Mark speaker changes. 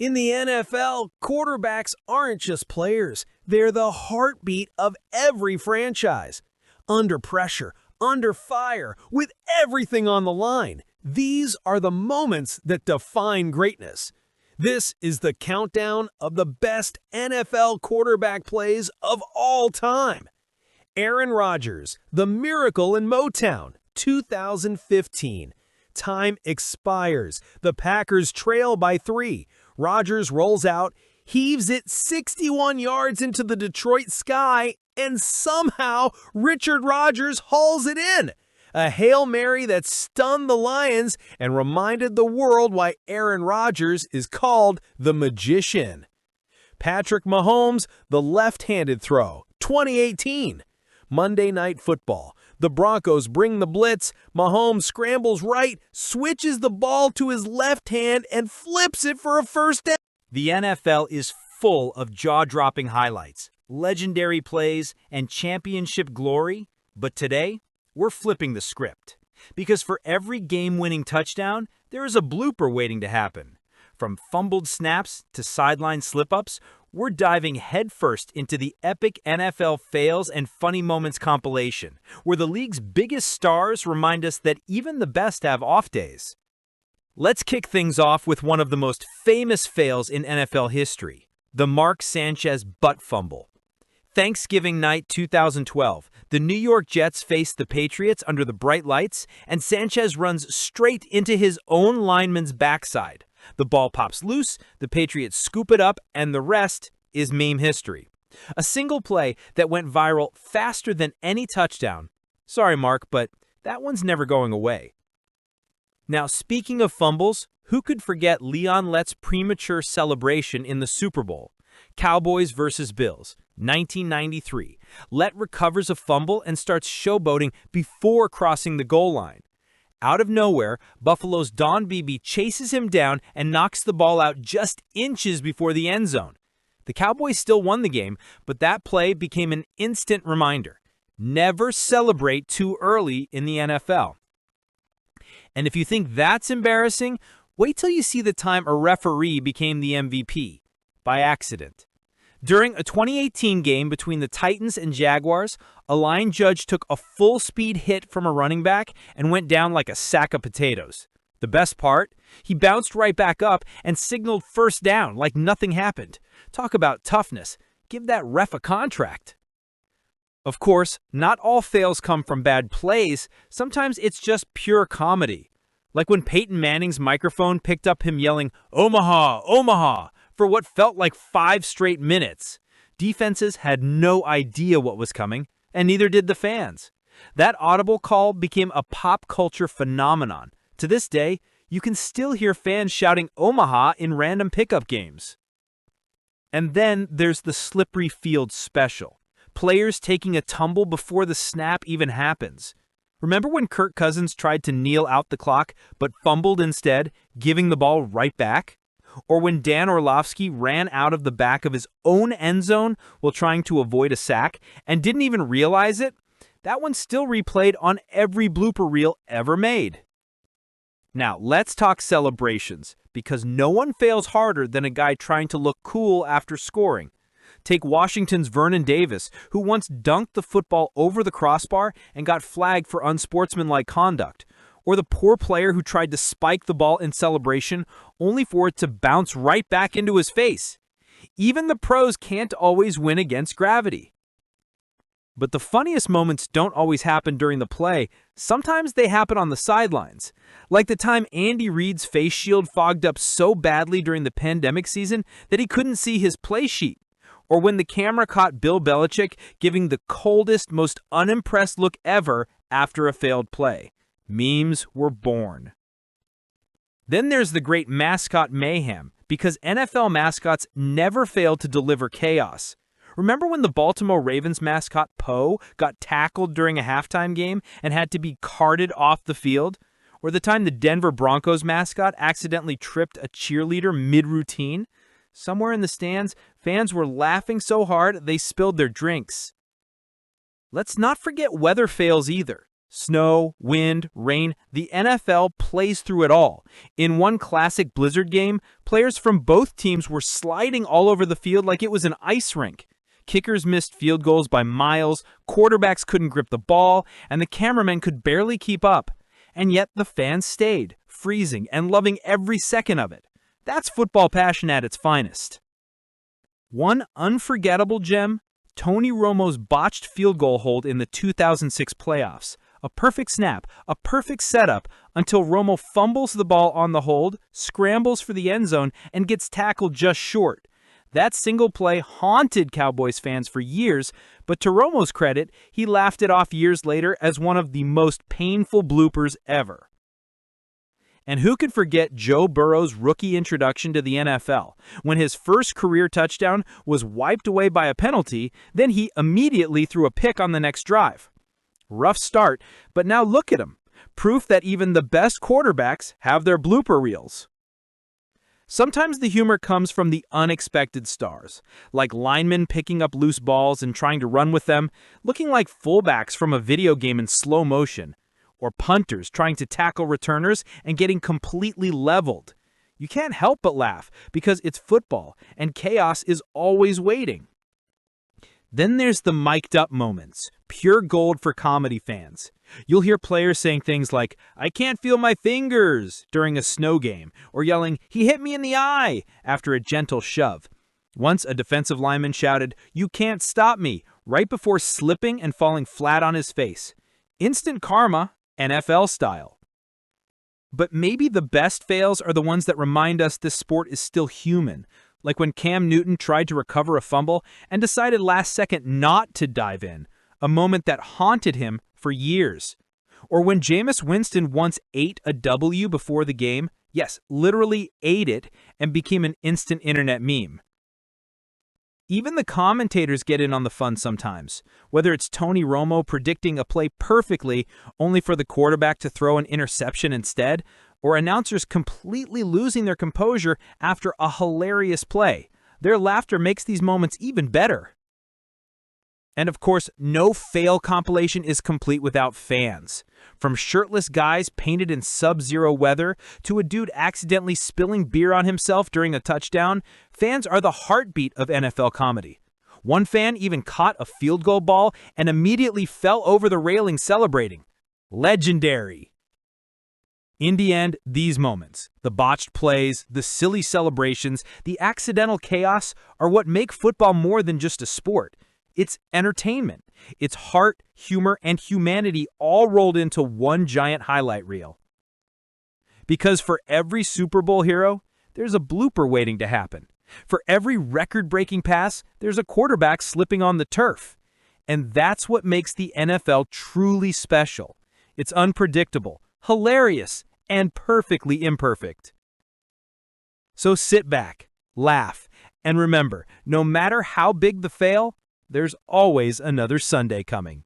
Speaker 1: In the NFL, quarterbacks aren't just players. They're the heartbeat of every franchise. Under pressure, under fire, with everything on the line. These are the moments that define greatness. This is the countdown of the best NFL quarterback plays of all time. Aaron Rodgers, The Miracle in Motown, 2015. Time expires. The Packers trail by 3. Rodgers rolls out, heaves it 61 yards into the Detroit sky, and somehow Richard Rodgers hauls it in. A Hail Mary that stunned the Lions and reminded the world why Aaron Rodgers is called the Magician. Patrick Mahomes, The Left-Handed Throw, 2018. Monday Night Football. The Broncos bring the blitz. Mahomes scrambles right, switches the ball to his left hand, and flips it for a first down.
Speaker 2: The NFL is full of jaw-dropping highlights, legendary plays, and championship glory. But today, we're flipping the script. Because for every game-winning touchdown, there is a blooper waiting to happen. From fumbled snaps to sideline slip-ups, we're diving headfirst into the epic NFL fails and funny moments compilation, where the league's biggest stars remind us that even the best have off days. Let's kick things off with one of the most famous fails in NFL history, the Mark Sanchez butt fumble. Thanksgiving night 2012, the New York Jets face the Patriots under the bright lights, and Sanchez runs straight into his own lineman's backside. The ball pops loose, the Patriots scoop it up, and the rest is meme history. A single play that went viral faster than any touchdown. Sorry, Mark, but that one's never going away. Now, speaking of fumbles, who could forget Leon Lett's premature celebration in the Super Bowl? Cowboys versus Bills, 1993. Lett recovers a fumble and starts showboating before crossing the goal line. Out of nowhere, Buffalo's Don Beebe chases him down and knocks the ball out just inches before the end zone. The Cowboys still won the game, but that play became an instant reminder. Never celebrate too early in the NFL. And if you think that's embarrassing, wait till you see the time a referee became the MVP. By accident. During a 2018 game between the Titans and Jaguars, a line judge took a full-speed hit from a running back and went down like a sack of potatoes. The best part? He bounced right back up and signaled first down like nothing happened. Talk about toughness. Give that ref a contract. Of course, not all fails come from bad plays. Sometimes it's just pure comedy. Like when Peyton Manning's microphone picked up him yelling, "Omaha, Omaha," for what felt like 5 straight minutes. Defenses had no idea what was coming, and neither did the fans. That audible call became a pop culture phenomenon. To this day, you can still hear fans shouting Omaha in random pickup games. And then there's the slippery field special. Players taking a tumble before the snap even happens. Remember when Kirk Cousins tried to kneel out the clock but fumbled instead, giving the ball right back? Or when Dan Orlovsky ran out of the back of his own end zone while trying to avoid a sack and didn't even realize it? That one's still replayed on every blooper reel ever made. Now, let's talk celebrations, because no one fails harder than a guy trying to look cool after scoring. Take Washington's Vernon Davis, who once dunked the football over the crossbar and got flagged for unsportsmanlike conduct. Or the poor player who tried to spike the ball in celebration only for it to bounce right back into his face. Even the pros can't always win against gravity. But the funniest moments don't always happen during the play. Sometimes they happen on the sidelines. Like the time Andy Reid's face shield fogged up so badly during the pandemic season that he couldn't see his play sheet. Or when the camera caught Bill Belichick giving the coldest, most unimpressed look ever after a failed play. Memes were born. Then there's the great mascot mayhem, because NFL mascots never fail to deliver chaos. Remember when the Baltimore Ravens mascot Poe got tackled during a halftime game and had to be carted off the field? Or the time the Denver Broncos mascot accidentally tripped a cheerleader mid-routine? Somewhere in the stands, fans were laughing so hard they spilled their drinks. Let's not forget weather fails either. Snow, wind, rain, the NFL plays through it all. In one classic blizzard game, players from both teams were sliding all over the field like it was an ice rink. Kickers missed field goals by miles, quarterbacks couldn't grip the ball, and the cameramen could barely keep up. And yet the fans stayed, freezing and loving every second of it. That's football passion at its finest. One unforgettable gem, Tony Romo's botched field goal hold in the 2006 playoffs. A perfect snap, a perfect setup, until Romo fumbles the ball on the hold, scrambles for the end zone, and gets tackled just short. That single play haunted Cowboys fans for years, but to Romo's credit, he laughed it off years later as one of the most painful bloopers ever. And who could forget Joe Burrow's rookie introduction to the NFL? When his first career touchdown was wiped away by a penalty, then he immediately threw a pick on the next drive. Rough start, but now look at him. Proof that even the best quarterbacks have their blooper reels. Sometimes the humor comes from the unexpected stars, like linemen picking up loose balls and trying to run with them, looking like fullbacks from a video game in slow motion, or punters trying to tackle returners and getting completely leveled. You can't help but laugh because it's football and chaos is always waiting. Then there's the mic'd up moments, pure gold for comedy fans. You'll hear players saying things like, "I can't feel my fingers," during a snow game, or yelling, "He hit me in the eye," after a gentle shove. Once a defensive lineman shouted, "You can't stop me," right before slipping and falling flat on his face. Instant karma, NFL style. But maybe the best fails are the ones that remind us this sport is still human. Like when Cam Newton tried to recover a fumble and decided last second not to dive in, a moment that haunted him for years. Or when Jameis Winston once ate a W before the game, yes, literally ate it, and became an instant internet meme. Even the commentators get in on the fun sometimes, whether it's Tony Romo predicting a play perfectly only for the quarterback to throw an interception instead, or announcers completely losing their composure after a hilarious play. Their laughter makes these moments even better. And of course, no fail compilation is complete without fans. From shirtless guys painted in sub-zero weather to a dude accidentally spilling beer on himself during a touchdown, fans are the heartbeat of NFL comedy. One fan even caught a field goal ball and immediately fell over the railing celebrating. Legendary. In the end, these moments, the botched plays, the silly celebrations, the accidental chaos, are what make football more than just a sport. It's entertainment. It's heart, humor, and humanity all rolled into one giant highlight reel. Because for every Super Bowl hero, there's a blooper waiting to happen. For every record-breaking pass, there's a quarterback slipping on the turf. And that's what makes the NFL truly special. It's unpredictable, hilarious, and perfectly imperfect. So sit back, laugh, and remember, no matter how big the fail, there's always another Sunday coming.